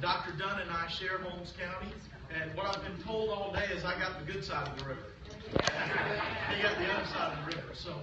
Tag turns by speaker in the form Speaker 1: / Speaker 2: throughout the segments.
Speaker 1: Dr. Dunn and I share Holmes County, and what I've been told all day is I got the good side of the river. He got the other side of the river. So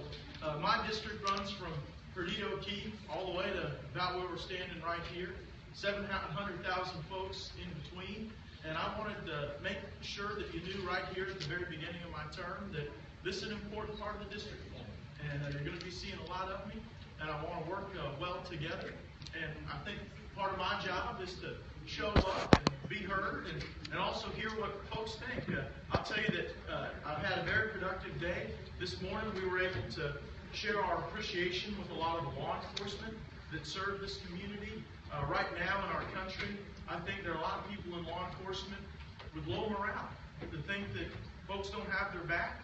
Speaker 1: my district runs from Perdido Key all the way to about where we're standing right here, 700,000 folks in between. And I wanted to make sure that you knew right here at the very beginning of my term that this is an important part of the district for me. And you're going to be seeing a lot of me, and I want to work well together. And I think part of my job is to show up and be heard and also hear what folks think. I'll tell you that I've had a very productive day. This morning we were able to share our appreciation with a lot of the law enforcement that serve this community. Right now in our country, I think there are a lot of people in law enforcement with low morale to think that folks don't have their back,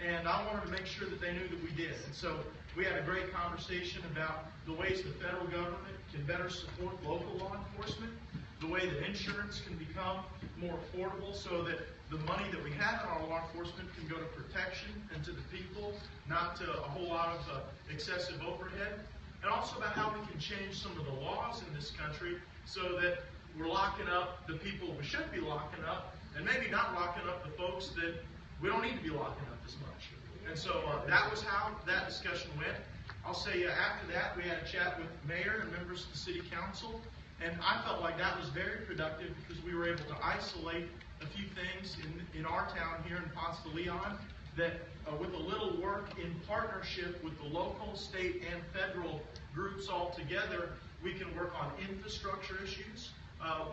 Speaker 1: and I wanted to make sure that they knew that we did. And so we had a great conversation about the ways the federal government can better support local law enforcement, the way that insurance can become more affordable so that the money that we have in our law enforcement can go to protection and to the people, not to a whole lot of excessive overhead. And also about how we can change some of the laws in this country so that we're locking up the people we should be locking up, and maybe not locking up the folks that we don't need to be locking up as much. And so that was how that discussion went. I'll say after that, we had a chat with the mayor and members of the city council, and I felt like that was very productive because we were able to isolate a few things in our town here in Ponce de Leon that with a little work in partnership with the local, state, and federal groups all together, we can work on infrastructure issues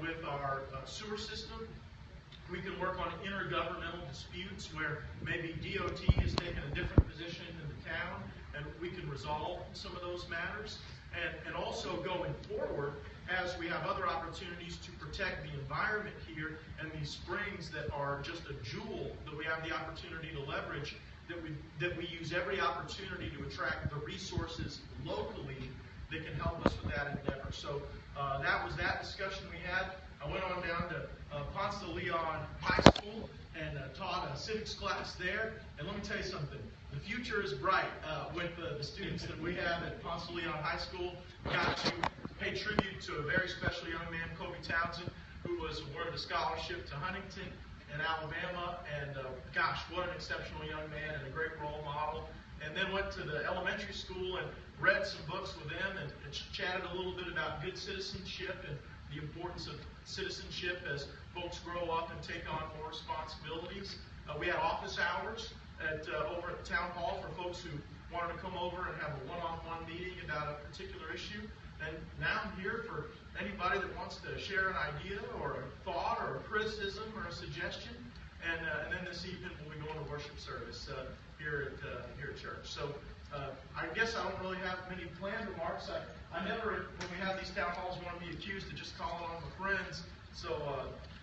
Speaker 1: with our sewer system. We can work on intergovernmental disputes where maybe DOT has taken a different position in the town, and we can resolve some of those matters. And also going forward, as we have other opportunities to protect the environment here and these springs that are just a jewel that we have the opportunity to leverage, that we use every opportunity to attract the resources locally that can help us with that endeavor. So that was that discussion we had. I went on down to Ponce de Leon High School and taught a civics class there. And let me tell you something, the future is bright with the students that we have at Ponce de Leon High School. Got to pay tribute to a very special young man, Kobe Townsend, who was awarded a scholarship to Huntington in Alabama. And gosh, what an exceptional young man and a great role model. And then went to the elementary school and read some books with them and chatted a little bit about good citizenship and the importance of citizenship as folks grow up and take on more responsibilities. We had office hours over at the town hall for folks who wanted to come over and have a one-on-one meeting about a particular issue. And now I'm here for anybody that wants to share an idea or a thought or a criticism or a suggestion. And then this evening we'll be going to worship service here at church. So I guess I don't really have many planned remarks. I never, when we have these town halls, want to be accused of just calling on my friends. So,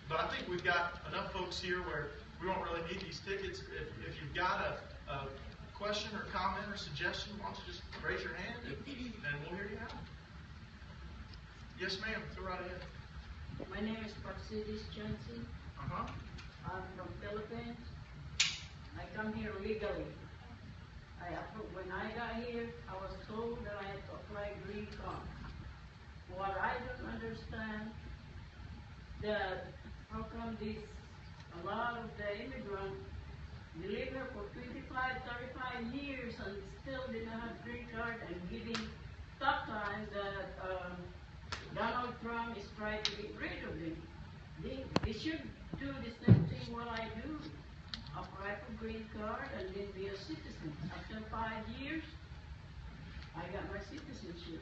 Speaker 1: but I think we've got enough folks here where we don't really need these tickets. If you've got a question or comment or suggestion, why don't you just raise your hand and we'll hear you out. Yes, ma'am. Go right ahead.
Speaker 2: My name is Praxidis Johnson. I'm from Philippines. I come here legally. When I got here, I was told that I had to apply green card. What I don't understand, that how come a lot of the immigrants live here for 25, 35 years and still didn't have green card and giving tough time that Donald Trump is trying to get rid of them. They should do the same thing what I do. Apply for green card and then be a citizen. After 5 years, I got my citizenship.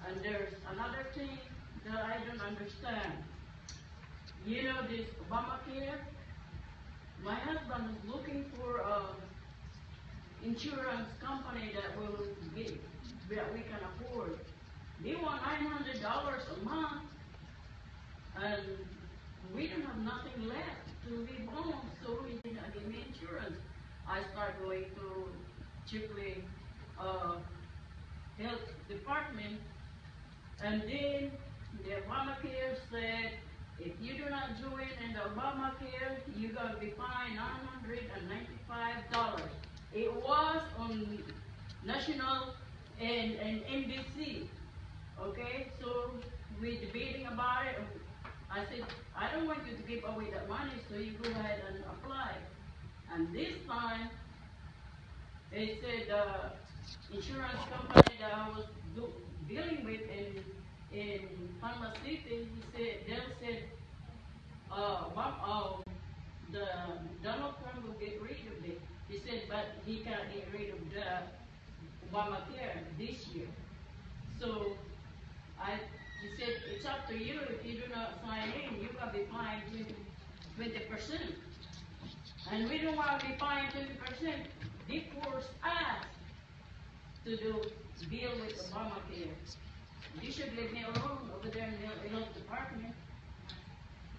Speaker 2: And there's another thing that I don't understand. You know this Obamacare? My husband is looking for an insurance company that we can afford. They want $900 a month, and we don't have nothing left to live on, so we didn't give me insurance. I started going to Chipley Health Department, and then the Obamacare said, if you do not join in the Obamacare, you're going to be fined $995. It was on national and NBC. Okay, so we're debating about it. I said, I don't want you to give away that money, so you go ahead and apply. And this time, they said insurance company that I was dealing with in Panama City, they said, the Donald Trump will get rid of it. He said, but he can't get rid of the Obamacare this year. So he said, it's up to you. If you do not sign in, you can be fined 20%. And we don't want to be fined 20%. They force us to deal with Obamacare. You should leave me alone over there in the health department.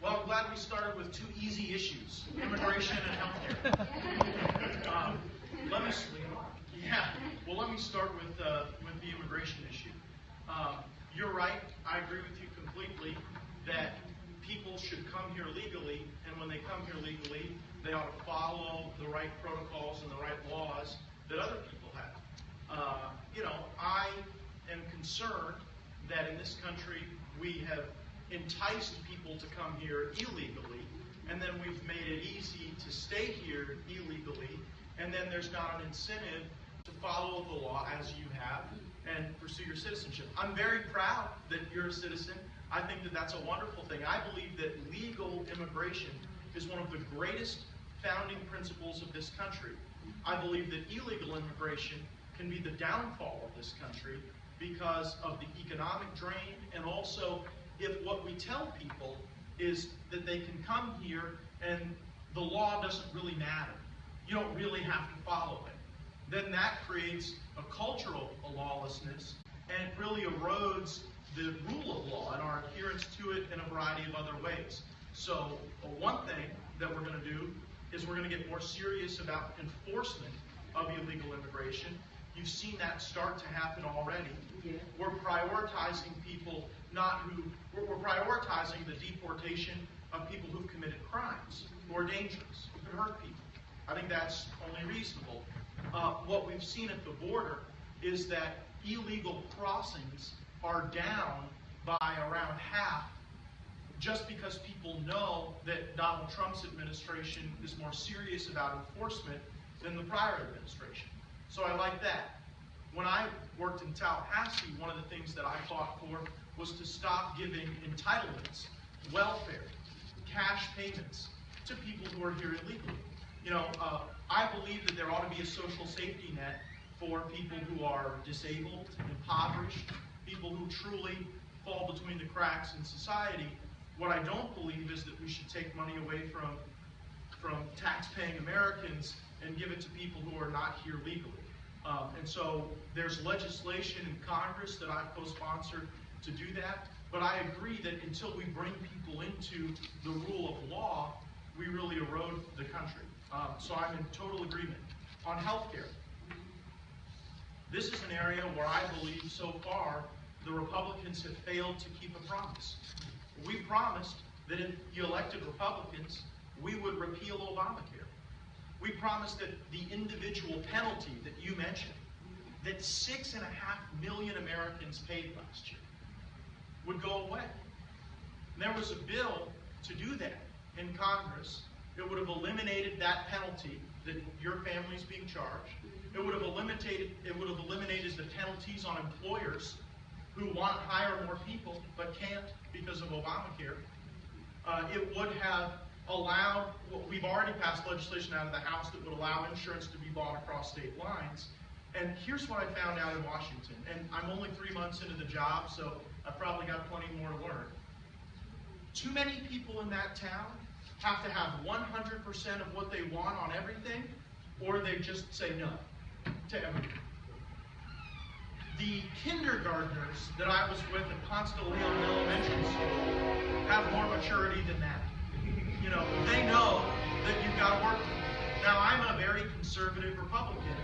Speaker 1: Well, I'm glad we started with two easy issues, immigration and healthcare. Let me start with the immigration issue. You're right. I agree with you completely that people should come here legally, and when they come here legally, they ought to follow the right protocols and the right laws that other people have. I am concerned that in this country we have enticed people to come here illegally, and then we've made it easy to stay here illegally, and then there's not an incentive to follow the law as you have and pursue your citizenship. I'm very proud that you're a citizen. I think that that's a wonderful thing. I believe that legal immigration is one of the greatest founding principles of this country. I believe that illegal immigration can be the downfall of this country because of the economic drain, and also if what we tell people is that they can come here and the law doesn't really matter, you don't really have to follow it, then that creates a cultural lawlessness, and it really erodes the rule of law and our adherence to it in a variety of other ways. So one thing that we're going to do is we're going to get more serious about enforcement of illegal immigration. You've seen that start to happen already.
Speaker 2: Yeah.
Speaker 1: We're prioritizing people we're prioritizing the deportation of people who've committed crimes, who are dangerous, who can hurt people. I think that's only reasonable. What we've seen at the border is that illegal crossings are down by around half, just because people know that Donald Trump's administration is more serious about enforcement than the prior administration. So I like that. When I worked in Tallahassee, one of the things that I fought for was to stop giving entitlements, welfare, cash payments to people who are here illegally. I believe that there ought to be a social safety net for people who are disabled, impoverished, people who truly fall between the cracks in society. What I don't believe is that we should take money away from tax-paying Americans and give it to people who are not here legally. And so there's legislation in Congress that I've co-sponsored to do that. But I agree that until we bring people into the rule of law, we really erode the country. So I'm in total agreement. On healthcare, this is an area where I believe so far the Republicans have failed to keep a promise. We promised that if you elected Republicans, we would repeal Obamacare. We promised that the individual penalty that you mentioned, that 6.5 million Americans paid last year, would go away. And there was a bill to do that in Congress. It would have eliminated that penalty that your family's being charged. It would have eliminated the penalties on employers who want to hire more people but can't because of Obamacare. It would have allowed, we've already passed legislation out of the House that would allow insurance to be bought across state lines. And here's what I found out in Washington, and I'm only 3 months into the job, so I've probably got plenty more to learn. Too many people in that town have to have 100% of what they want on everything, or they just say no to everything. The kindergartners that I was with at Ponce de Leon Elementary School have more maturity than that. They know that you've got to work. Now, I'm a very conservative Republican,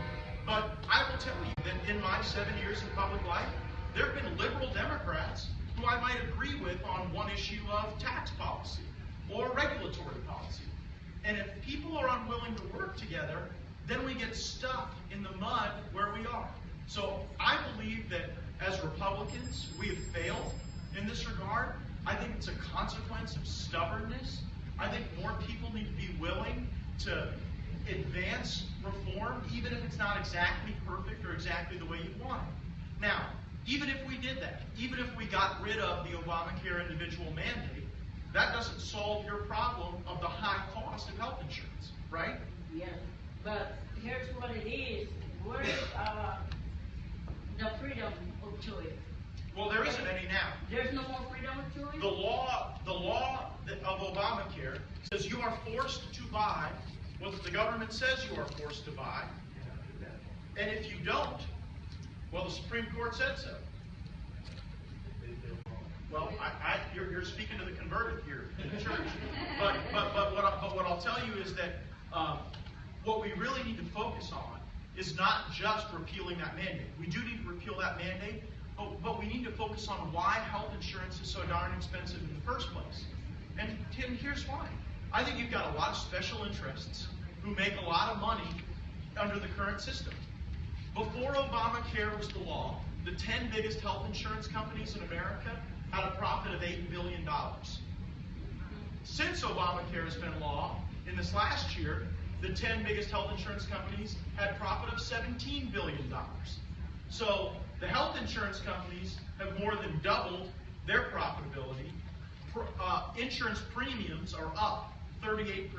Speaker 1: but I will tell you that in my 7 years in public life, there have been liberal Democrats who I might agree with on one issue of tax policy or regulatory policy. And if people are unwilling to work together, then we get stuck in the mud where we are. So I believe that as Republicans, we have failed in this regard. I think it's a consequence of stubbornness. I think more people need to be willing to advance reform, even if it's not exactly perfect or exactly the way you want it. Now, even if we did that, even if we got rid of the Obamacare individual mandate, that doesn't solve your problem of the high cost of health insurance, right?
Speaker 2: Yes, but here's what it is. Where is the freedom of choice?
Speaker 1: Well, there isn't any now.
Speaker 2: There's no more freedom of choice?
Speaker 1: The law of Obamacare says you are forced to buy what the government says you are forced to buy. And if you don't, well, the Supreme Court said so. Well, you're speaking to the converted here in the church. But what I'll tell you is that what we really need to focus on is not just repealing that mandate. We do need to repeal that mandate, but we need to focus on why health insurance is so darn expensive in the first place. And Tim, here's why. I think you've got a lot of special interests who make a lot of money under the current system. Before Obamacare was the law, the 10 biggest health insurance companies in America had a profit of $8 billion. Since Obamacare has been law, in this last year, the 10 biggest health insurance companies had a profit of $17 billion. So the health insurance companies have more than doubled their profitability. Insurance premiums are up 38%,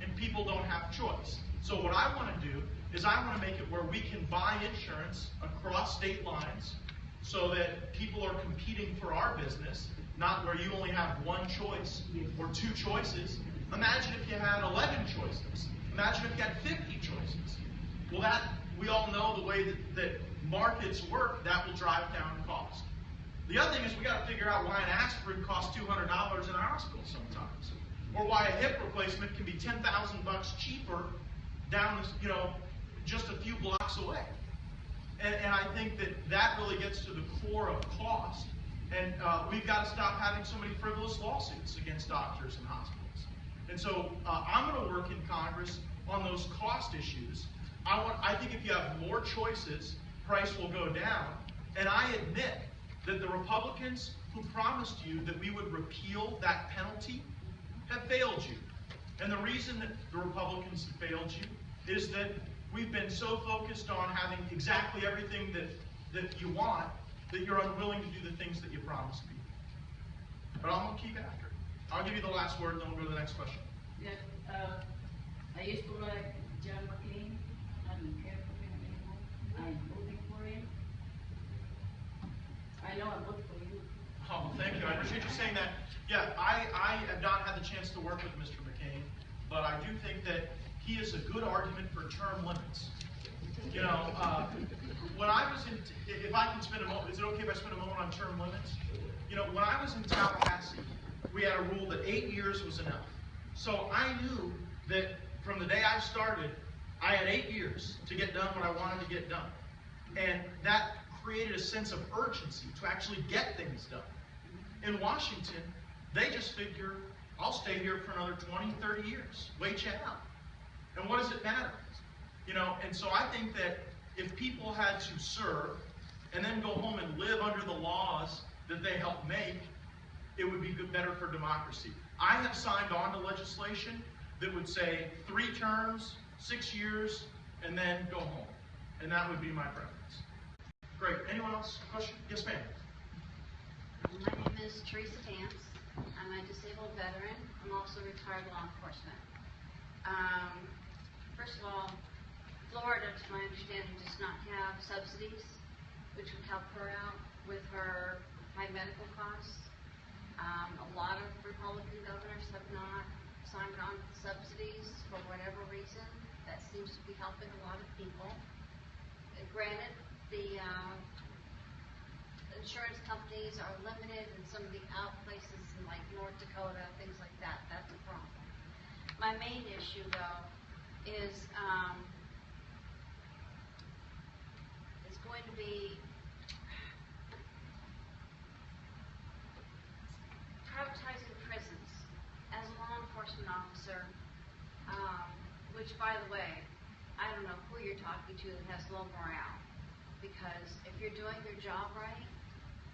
Speaker 1: and people don't have choice. So what I want to do is I want to make it where we can buy insurance across state lines so that people are competing for our business, not where you only have one choice or two choices. Imagine if you had 11 choices. Imagine if you had 50 choices. Well, that we all know the way that markets work, that will drive down cost. The other thing is we got to figure out why an aspirin costs $200 in a hospital sometimes, or why a hip replacement can be $10,000 cheaper down, just a few blocks away. And I think that really gets to the core of cost. And we've got to stop having so many frivolous lawsuits against doctors and hospitals. And so I'm going to work in Congress on those cost issues. I think if you have more choices, price will go down. And I admit that the Republicans who promised you that we would repeal that penalty have failed you. And the reason that the Republicans have failed you is that we've been so focused on having exactly everything that you want that you're unwilling to do the things that you promised me. But I'm going to keep after it. I'll give you the last word, and then we'll go to the next question.
Speaker 2: Yes, I used to like John McCain. I don't care for him anymore. I'm voting for him. I know I voted for you.
Speaker 1: Oh, thank you. I appreciate you saying that. Yeah, I have not had the chance to work with Mr. McCain, but I do think that he is a good argument for term limits. When I was in, if I can spend a moment, is it okay if I spend a moment on term limits? When I was in Tallahassee, we had a rule that 8 years was enough. So I knew that from the day I started, I had 8 years to get done what I wanted to get done. And that created a sense of urgency to actually get things done. In Washington, they just figure, I'll stay here for another 20, 30 years. Wait you out. And what does it matter? And so I think that if people had to serve and then go home and live under the laws that they helped make, it would be better for democracy. I have signed on to legislation that would say 3 terms, 6 years, and then go home. And that would be my preference. Great. Anyone else? Question? Yes, ma'am.
Speaker 3: My name is Teresa Dance. I'm a disabled veteran. I'm also retired law enforcement. First of all, Florida, to my understanding, does not have subsidies, which would help her out with her high medical costs. A lot of Republican governors have not signed on to subsidies for whatever reason. That seems to be helping a lot of people. Granted, the insurance companies are limited in some of the out places in like North Dakota, things like that. That's a problem. My main issue, though, is going to be privatizing prisons. As a law enforcement officer, which, by the way, I don't know who you're talking to that has low morale, because if you're doing your job right,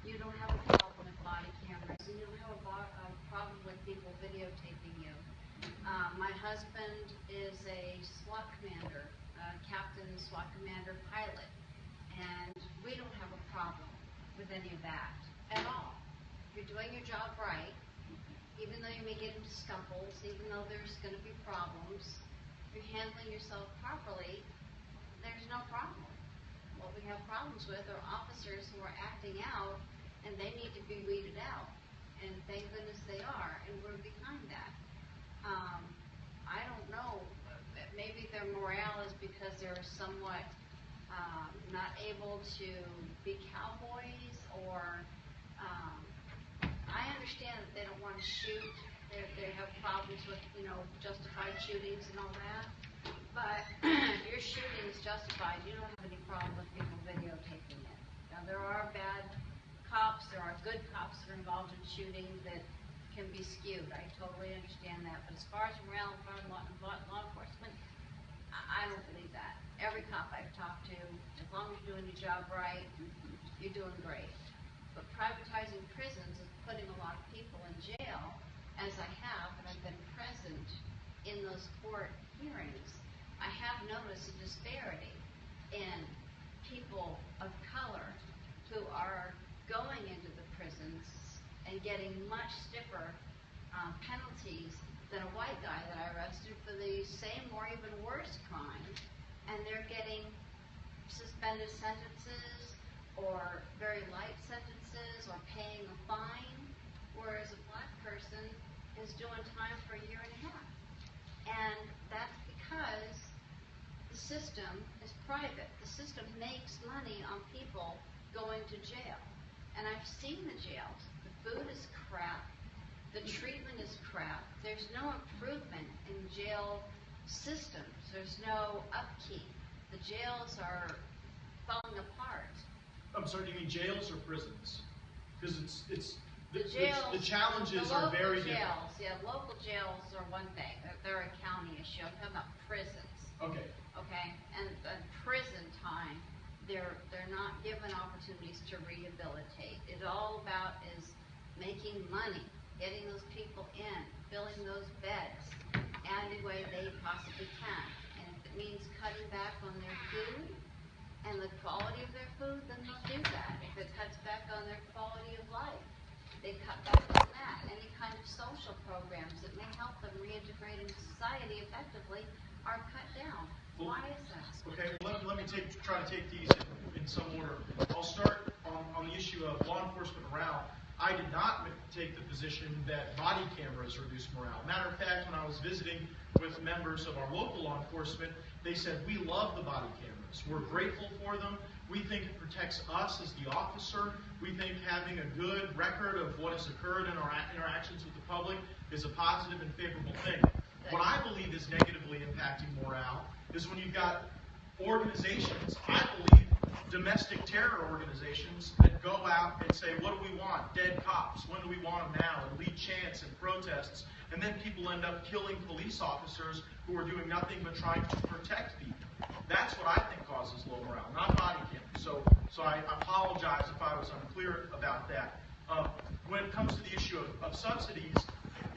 Speaker 3: you don't have a problem with body cameras, and you don't have a My husband is a SWAT commander, captain, SWAT commander, pilot, and we don't have a problem with any of that at all. If you're doing your job right, even though you may get into scuffles, even though there's going to be problems, if you're handling yourself properly, there's no problem. What we have problems with are officers who are acting out, and they need to be weeded out. And thank goodness they are, and we're behind that. I don't know, maybe their morale is because they're somewhat not able to be cowboys, or I understand that they don't want to shoot. They have problems with, justified shootings and all that. But if your shooting is justified, you don't have any problem with people videotaping it. Now, there are bad cops, there are good cops that are involved in shooting that can be skewed. I totally understand that. But as far as morale in front of law enforcement, I don't believe that. Every cop I've talked to, as long as you're doing your job right, you're doing great. But privatizing prisons is putting a lot of people in jail, as I have, and I've been present in those court hearings. I have noticed a disparity in people of color who are going into the prisons and getting much stiffer penalties than a white guy that I arrested for the same or even worse crime, and they're getting suspended sentences or very light sentences or paying a fine, whereas a black person is doing time for a year and a half. And that's because the system is private. The system makes money on people going to jail. And I've seen the jails. The food is crap. The treatment is crap. There's no improvement in jail systems. There's no upkeep. The jails are falling apart.
Speaker 1: I'm sorry, do you mean jails or prisons? Because
Speaker 3: The jails,
Speaker 1: the challenges
Speaker 3: the
Speaker 1: are very
Speaker 3: local jails,
Speaker 1: different.
Speaker 3: yeah, local jails are one thing. They're a county issue. I'm talking about prisons.
Speaker 1: Okay.
Speaker 3: Okay, and prison time, they're not given opportunities to rehabilitate. It's all about is making money, getting those people in, filling those beds any way they possibly can. And if it means cutting back on their food and the quality of their food, then they'll do that. If it cuts back on their quality of life, they cut back on that. Any kind of social programs that may help them reintegrate into society effectively are cut down. Why is that?
Speaker 1: Okay, let me try to take these in some order. I'll start on the issue of law enforcement morale. I did not take the position that body cameras reduce morale. Matter of fact, when I was visiting with members of our local law enforcement, they said, we love the body cameras. We're grateful for them. We think it protects us as the officer. We think having a good record of what has occurred in our interactions with the public is a positive and favorable thing. What I believe is negatively impacting morale is when you've got organizations, I believe domestic terror organizations, that go out and say, what do we want? Dead cops. When do we want them now? And lead chants and protests. And then people end up killing police officers who are doing nothing but trying to protect people. That's what I think causes low morale, not body cams. So I apologize if I was unclear about that. When it comes to the issue of subsidies,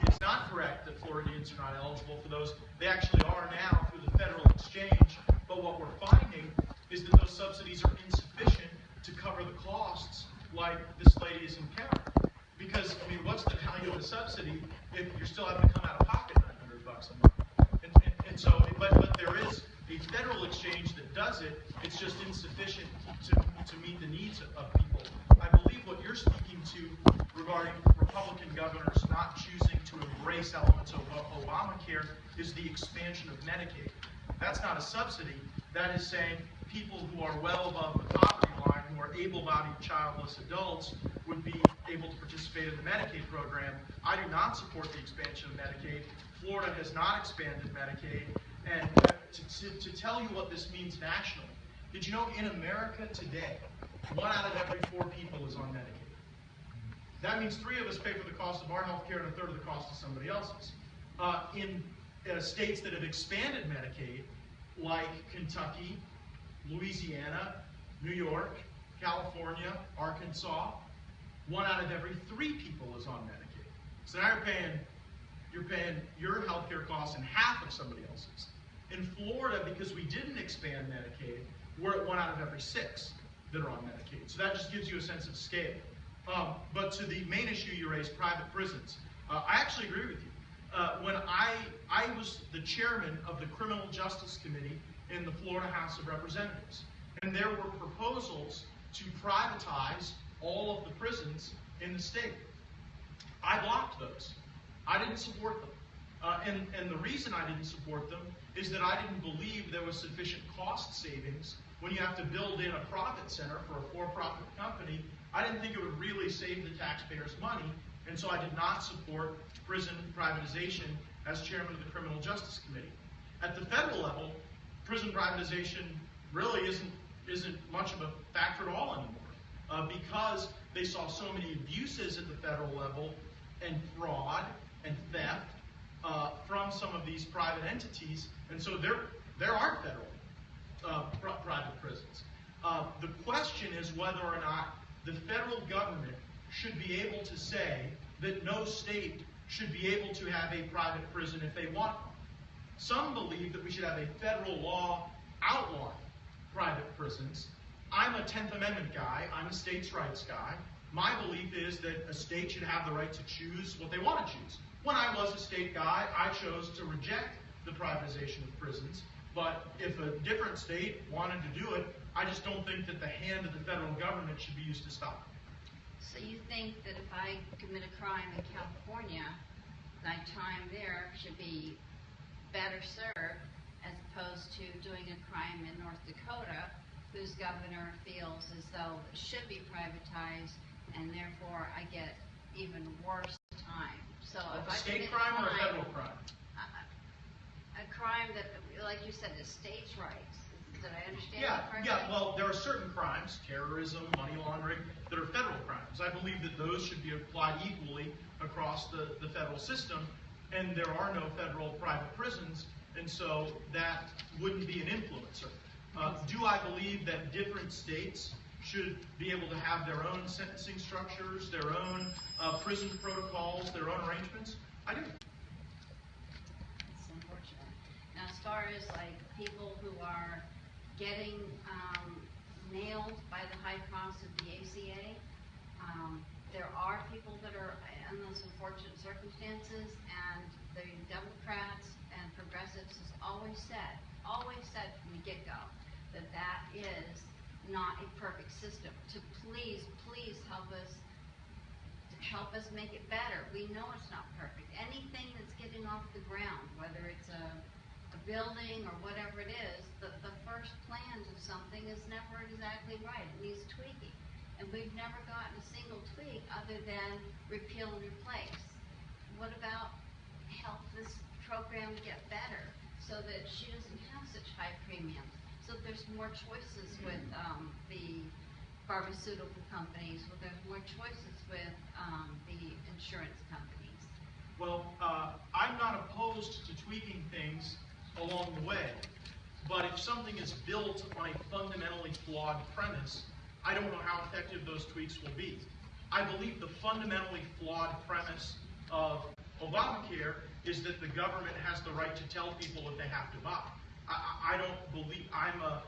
Speaker 1: it's not correct that Floridians are not eligible for those. They actually are now through the federal exchange. But what we're finding is that those subsidies are insufficient to cover the costs like this lady is encountering. Because, I mean, what's the value of a subsidy if you're still having to come out of pocket $900 a month? And so, but there is a federal exchange that does it. It's just insufficient to meet the needs of people. I believe what you're speaking to regarding Republican governors not choosing to embrace elements of Obamacare is the expansion of Medicaid. That's not a subsidy. That is saying people who are well above the poverty line, who are able-bodied childless adults, would be able to participate in the Medicaid program. I do not support the expansion of Medicaid. Florida has not expanded Medicaid. And to tell you what this means nationally, did you know in America today, 1 out of every 4 people is on Medicaid? That means 3 of us pay for the cost of our health care and 1/3 of the cost of somebody else's. In states that have expanded Medicaid, like Kentucky, Louisiana, New York, California, Arkansas, 1 out of every 3 people is on Medicaid. So now you're paying, you're paying your healthcare costs in half of somebody else's. In Florida, because we didn't expand Medicaid, we're at 1 out of every 6 that are on Medicaid. So that just gives you a sense of scale. But to the main issue you raised, private prisons, I actually agree with you. When I was the chairman of the Criminal Justice Committee in the Florida House of Representatives, and there were proposals to privatize all of the prisons in the state. I blocked those. I didn't support them. And the reason I didn't support them is that I didn't believe there was sufficient cost savings when you have to build in a profit center for a for-profit company. I didn't think it would really save the taxpayers money, and so I did not support prison privatization as chairman of the Criminal Justice Committee. At the federal level, prison privatization really isn't much of a factor at all anymore, because they saw so many abuses at the federal level and fraud and theft from some of these private entities, and so there are federal private prisons. The question is whether or not the federal government should be able to say that no state should be able to have a private prison if they want one. Some believe that we should have a federal law outlawing private prisons. I'm a 10th Amendment guy. I'm a states' rights guy. My belief is that a state should have the right to choose what they want to choose. When I was a state guy, I chose to reject the privatization of prisons. But if a different state wanted to do it, I just don't think that the hand of the federal government should be used to stop it.
Speaker 3: So you think that if I commit a crime in California, my time there should be better served as opposed to doing a crime in North Dakota, whose governor feels as though it should be privatized, and therefore I get even worse time. So if
Speaker 1: A state crime or a federal crime?
Speaker 3: A crime that, like you said, is states' rights. Did I understand that correctly?
Speaker 1: Yeah, well, there are certain crimes, terrorism, money laundering, that are federal crimes. I believe that those should be applied equally across the federal system, and there are no federal private prisons, and so that wouldn't be an influencer. Do I believe that different states should be able to have their own sentencing structures, their own prison protocols, their own arrangements? I do.
Speaker 3: It's unfortunate. Now, as far as like people who are getting nailed by the high cost of the ACA, there are people that are in those unfortunate circumstances, and the Democrats and progressives has always said from the get-go that that is not a perfect system. To please help us make it better. We know it's not perfect. Anything that's getting off the ground, whether it's a building or whatever it is, the first plans of something is never exactly right. It needs tweaking. And we've never gotten a single tweak other than repeal and replace. What about help this program get better so that she doesn't have such high premiums? So there's more choices with the pharmaceutical companies, there's more choices with the insurance companies.
Speaker 1: Well, I'm not opposed to tweaking things along the way, but if something is built on a fundamentally flawed premise, I don't know how effective those tweaks will be. I believe the fundamentally flawed premise of Obamacare is that the government has the right to tell people what they have to buy. I don't believe, I'm a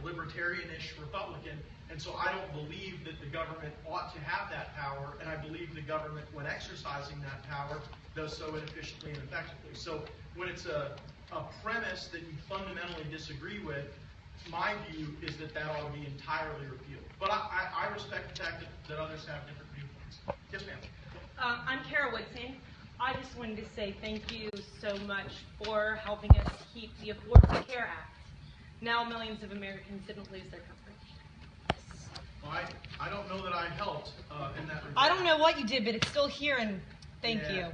Speaker 1: libertarian-ish Republican, and so I don't believe that the government ought to have that power, and I believe the government, when exercising that power, does so inefficiently and effectively. So when it's a premise that you fundamentally disagree with, my view is that ought to be entirely repealed. But I respect the fact that others have different viewpoints. Yes, ma'am.
Speaker 4: I'm Kara Woodson. I just wanted to say thank you so much for helping us keep the Affordable Care Act. Now millions of Americans didn't lose their coverage.
Speaker 1: Well, I don't know that I helped in that regard.
Speaker 4: I don't know what you did, but it's still here, and thank you.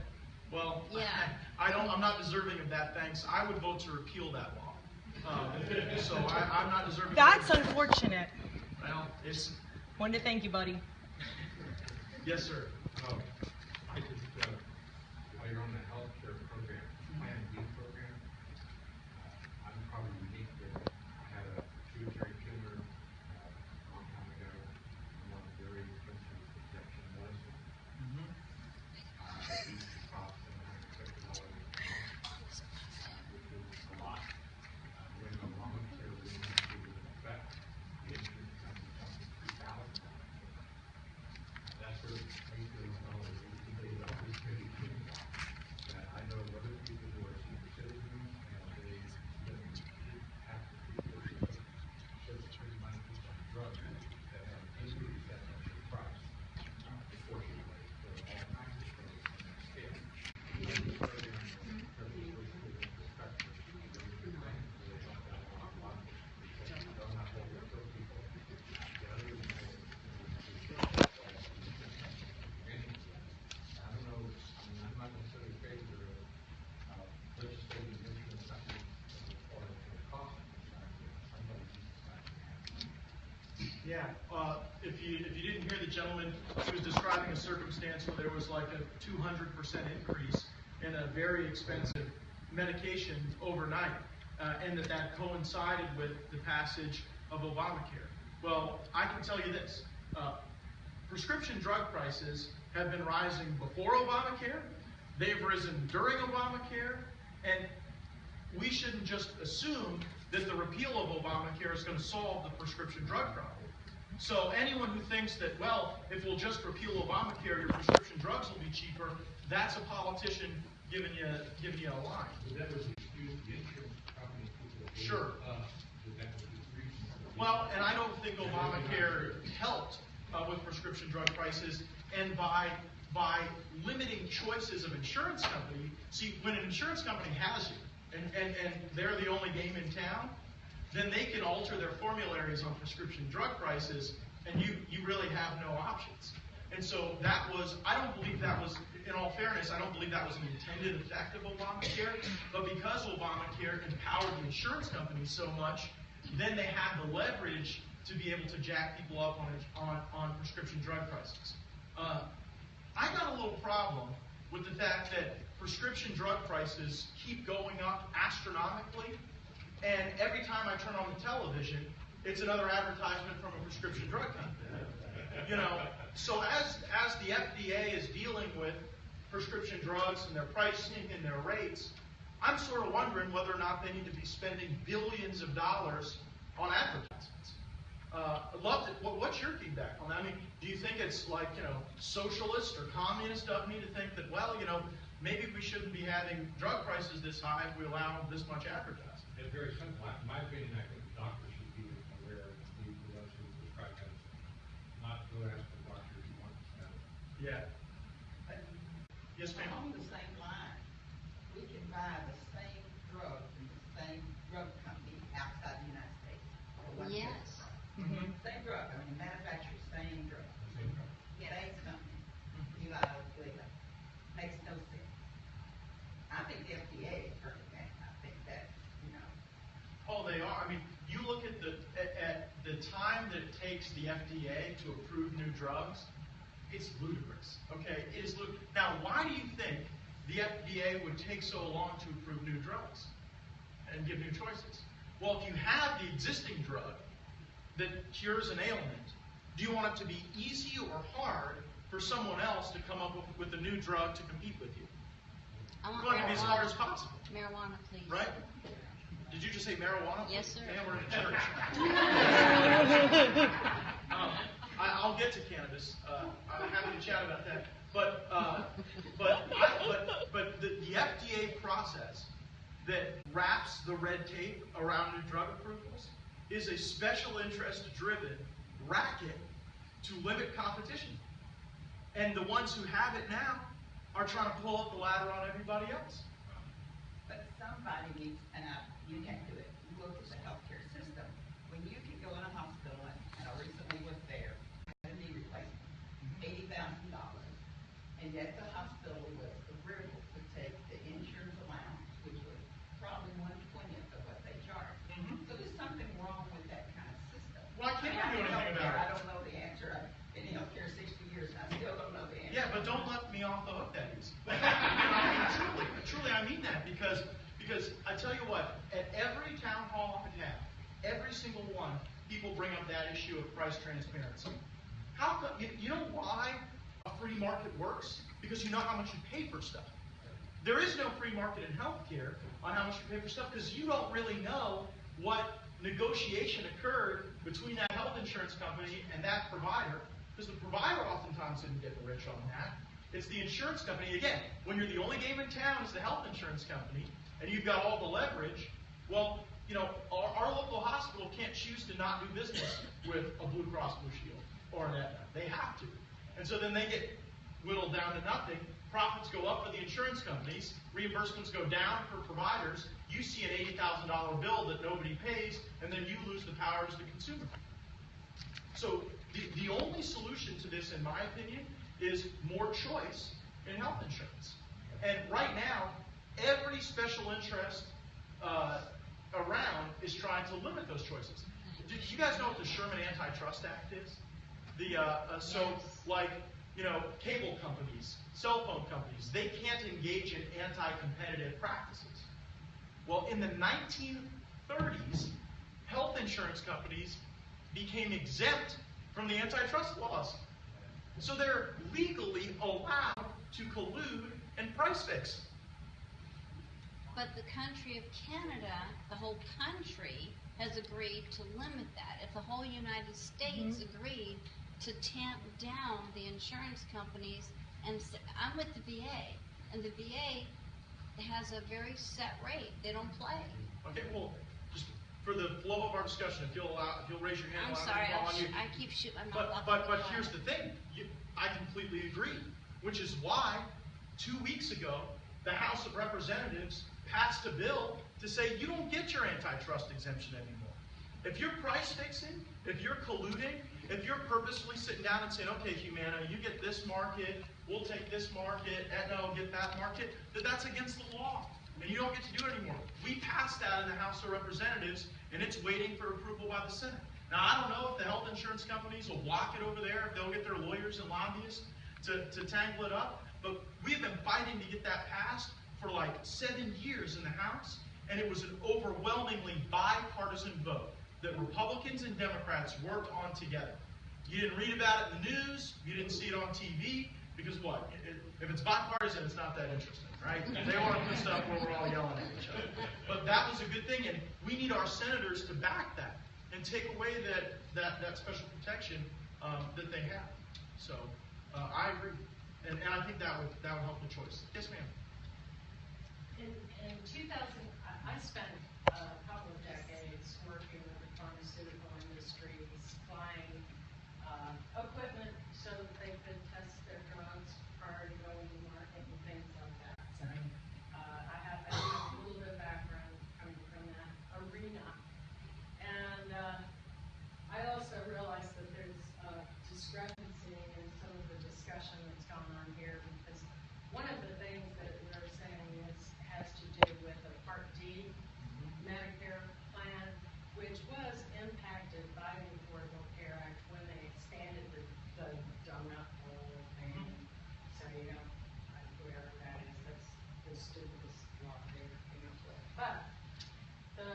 Speaker 1: Well,
Speaker 3: yeah.
Speaker 1: I'm not deserving of that thanks. I would vote to repeal that law. So I'm not deserving.
Speaker 4: That's unfortunate.
Speaker 1: Well, it's.
Speaker 4: Wanted to thank you, buddy.
Speaker 1: Yes, sir.
Speaker 5: I just, while you're on the health care program, Plan B program, I'm probably unique that I had a pituitary tumor a long time ago. I'm on a very expensive injection medicine. It used to cost $750
Speaker 1: Yeah, if you didn't hear the gentleman, he was describing a circumstance where there was like a 200% increase in a very expensive medication overnight, and that coincided with the passage of Obamacare. Well, I can tell you this. Prescription drug prices have been rising before Obamacare, they've risen during Obamacare, and we shouldn't just assume that the repeal of Obamacare is going to solve the prescription drug problem. So anyone who thinks that, well, if we'll just repeal Obamacare, your prescription drugs will be cheaper, that's a politician giving you a line.
Speaker 5: So that was excuse the insurance company people.
Speaker 1: Sure.
Speaker 5: That was the reason.
Speaker 1: Well, and I don't think Obamacare helped with prescription drug prices, and by limiting choices of insurance company, see, when an insurance company has you, and they're the only game in town, then they can alter their formularies on prescription drug prices, and you really have no options. And so that was, I don't believe that was, in all fairness, I don't believe that was an intended effect of Obamacare, but because Obamacare empowered the insurance companies so much, then they had the leverage to be able to jack people up on prescription drug prices. I got a little problem with the fact that prescription drug prices keep going up astronomically, and every time I turn on the television, it's another advertisement from a prescription drug company. You know, so as the FDA is dealing with prescription drugs and their pricing and their rates, I'm sort of wondering whether or not they need to be spending billions of dollars on advertisements. I'd love to, what's your feedback on that? I mean, do you think it's like, you know, socialist or communist of me to think that, well, you know, maybe we shouldn't be having drug prices this high if we allow this much advertising?
Speaker 5: It's very simple. In my opinion, I think doctors should be aware of the ones who prescribe medicine. Not go ask the doctor if you want to sell it.
Speaker 1: Yeah. Yes, ma'am.
Speaker 6: On the same line, we can buy the same drug from the same drug company outside the United States.
Speaker 3: Yes.
Speaker 1: Mm-hmm.
Speaker 6: Same drug, I mean, manufacturer, same drug.
Speaker 5: Same drug.
Speaker 6: Same company, Eli Lilly. Makes no sense. I think the FDA is perfect, man. I think that, you know.
Speaker 1: Oh, they are. I mean, you look at the time that it takes the FDA to approve new drugs, it's ludicrous. Okay, it is ludicrous. Now, why do you think the FDA would take so long to approve new drugs and give new choices? Well, if you have the existing drug that cures an ailment, do you want it to be easy or hard for someone else to come up with a new drug to compete with you?
Speaker 3: I want
Speaker 1: It's going to be as hard as
Speaker 3: marijuana.
Speaker 1: possible,
Speaker 3: Marijuana, please.
Speaker 1: right? Did you just say marijuana?
Speaker 3: Yes, sir.
Speaker 1: Man, we're in a church. I'll get to cannabis. I'm happy to chat about that. But the FDA process that wraps the red tape around new drug approvals is a special interest-driven racket to limit competition. And the ones who have it now are trying to pull up the ladder on everybody else.
Speaker 6: But somebody needs, and you can't do it. You look at the healthcare system. When you can go in a hospital, and I recently was there, had a knee replacement, $80,000, and yet the hospital was agreeable to take the insurance allowance, which was probably 1/20th of what they charged. So there's something wrong with that kind of system.
Speaker 1: Why can't you do anything about it?
Speaker 6: I don't know the answer. I've been in healthcare 60 years, and I still don't know the answer.
Speaker 1: Yeah, but don't let me off the hook that easy. I mean, truly, I mean that because I tell you what, at every town hall I have, every single one, people bring up that issue of price transparency. How come? You know why a free market works? Because you know how much you pay for stuff. There is no free market in healthcare on how much you pay for stuff because you don't really know what negotiation occurred between that health insurance company and that provider, because the provider oftentimes didn't get the rich on that. It's the insurance company. Again, when you're the only game in town is the health insurance company, and you've got all the leverage, well, you know, our local hospital can't choose to not do business with a Blue Cross Blue Shield or an Aetna. They have to. And so then they get whittled down to nothing. Profits go up for the insurance companies. Reimbursements go down for providers. You see an $80,000 bill that nobody pays, and then you lose the power as the consumer. So the only solution to this, in my opinion, is more choice in health insurance. And right now, every special interest around is trying to limit those choices. do you guys know what the Sherman Antitrust Act is? Like, you know, cable companies, cell phone companies, they can't engage in anti-competitive practices. Well, in the 1930s, health insurance companies became exempt from the antitrust laws. So they're legally allowed to collude and price fix.
Speaker 3: But the country of Canada, the whole country, has agreed to limit that. If the whole United States agreed to tamp down the insurance companies, and I'm with the VA, and the VA has a very set rate. They don't play.
Speaker 1: Okay, well, just for the flow of our discussion, if you'll raise your hand,
Speaker 3: I'm sorry, I keep shooting my mouth off.
Speaker 1: But here's the thing, I completely agree, which is why 2 weeks ago the House of Representatives passed a bill to say you don't get your antitrust exemption anymore. If you're price fixing, if you're colluding, if you're purposefully sitting down and saying, okay, Humana, you get this market, we'll take this market, Aetna will get that market, that's against the law. And you don't get to do it anymore. We passed that in the House of Representatives, and it's waiting for approval by the Senate. Now, I don't know if the health insurance companies will block it over there, if they'll get their lawyers and lobbyists to tangle it up, but we've been fighting to get that passed for like 7 years in the House, and it was an overwhelmingly bipartisan vote that Republicans and Democrats worked on together. You didn't read about it in the news, you didn't see it on TV, because what? If it's bipartisan, it's not that interesting, right? They want to put stuff where we're all yelling at each other. But that was a good thing, and we need our senators to back that and take away that special protection that they have. So I agree, and I think that would help the choice. Yes, ma'am.
Speaker 7: In 2000, I spent a couple of decades working with the pharmaceutical industry, supplying equipment so that they could test their drugs prior to going to market and things like that. So I have a little bit of background coming from that arena. And I also realized that there's a discrepancy in some of the discussion that's gone on here, because one of the things that we're saying has to do with a Part D Medicare plan, which was impacted by the Affordable Care Act when they expanded the donut hole thing. So, you know, whoever that is, that's the stupidest law they came up with. But the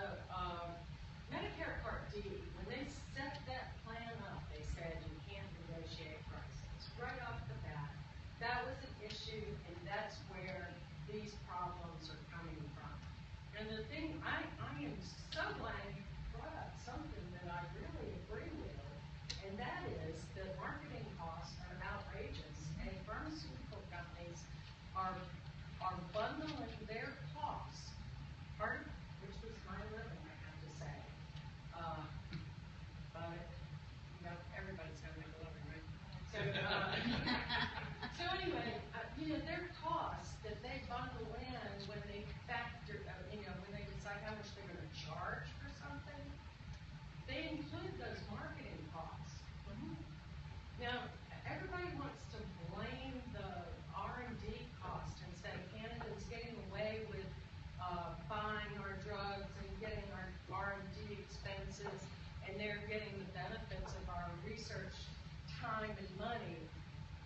Speaker 7: Medicare Part D, when they set that plan up, they said you can't negotiate prices. Right off the bat, that was an issue, and that's where these problems are coming from. And the thing, I am so glad you brought up something that I really agree with, and that is that marketing costs are outrageous, and pharmaceutical companies are bundling their costs, which was my living, I have to say. But, you know, everybody's gonna make a living, right? So anyway, you know, their costs that they bundle in when they factor, when they decide how much they're going to charge for something, they include those marketing costs. Now, everybody wants to blame the R&D cost and say Canada's getting away with buying our drugs and getting our R&D expenses, and they're getting the benefits of our research time and money,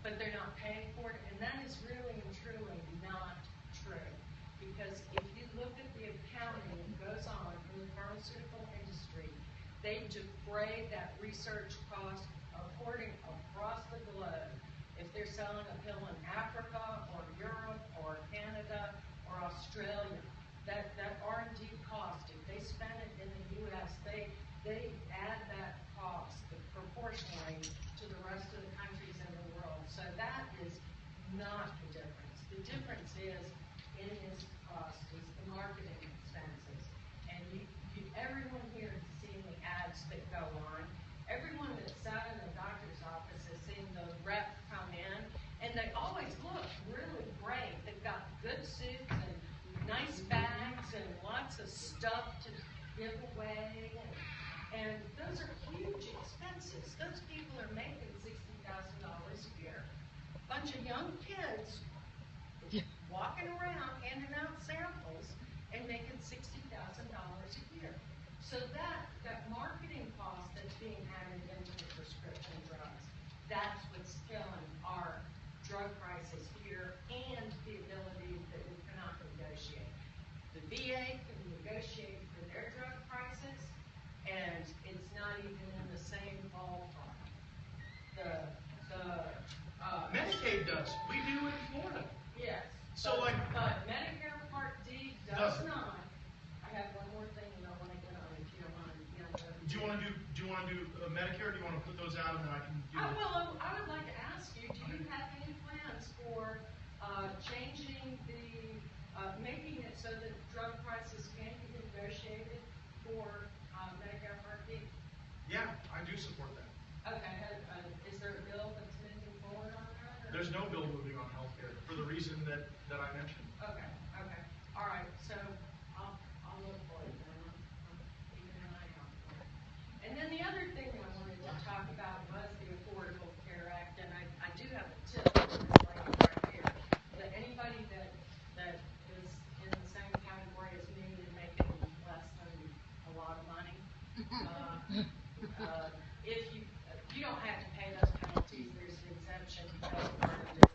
Speaker 7: but they're not paying for it, and that is really and truly not true. Because if you look at the accounting that goes on in the pharmaceutical industry, they defray that research cost according across the globe. If they're selling a pill in Africa or Europe or Canada or Australia, that R&D cost, if they spend it in the U.S., they add that cost proportionally to the rest of the countries in the world. So that is not the difference. The difference is in his cost is the marketing expenses. And everyone here has seen the ads that go on. Everyone that sat in the doctor's office has seen the rep come in, and they always look really great. They've got good suits and nice bags and lots of stuff to give away. And those are huge expenses. Those people are making $60,000 a year. A bunch of young kids walking around handing out samples and making $60,000 a year. So that marketing cost being added into the prescription drugs. That's what's killing our drug prices here and the ability that we cannot negotiate. The VA can negotiate for their drug prices, and it's not even in the same ballpark.
Speaker 1: Medicaid does. We do in Florida.
Speaker 7: Yes.
Speaker 1: So, like,
Speaker 7: But Medicare Part D does
Speaker 1: Doesn't.
Speaker 7: not. I have one more thing that I want to get on, if you don't mind.
Speaker 1: do you want to do Medicare? Do you want to put those out and then I can do it?
Speaker 7: I would like to ask you, do you have any plans for changing making it so that drug prices can be negotiated for Medicare Part D?
Speaker 1: Yeah, I do support that.
Speaker 7: Okay, is there a bill that's moving forward on that? Or?
Speaker 1: There's no bill moving on healthcare for the reason that I mentioned.
Speaker 7: Okay, all right, so I'll look for it then, I'm keeping an eye out for it. And then the other thing I wanted to talk about was the Affordable Care Act, and I do have a tip for this lady right here, that anybody that is in the same category as me and making less than a lot of money, if you don't have to pay those penalties, there's an exemption because part of this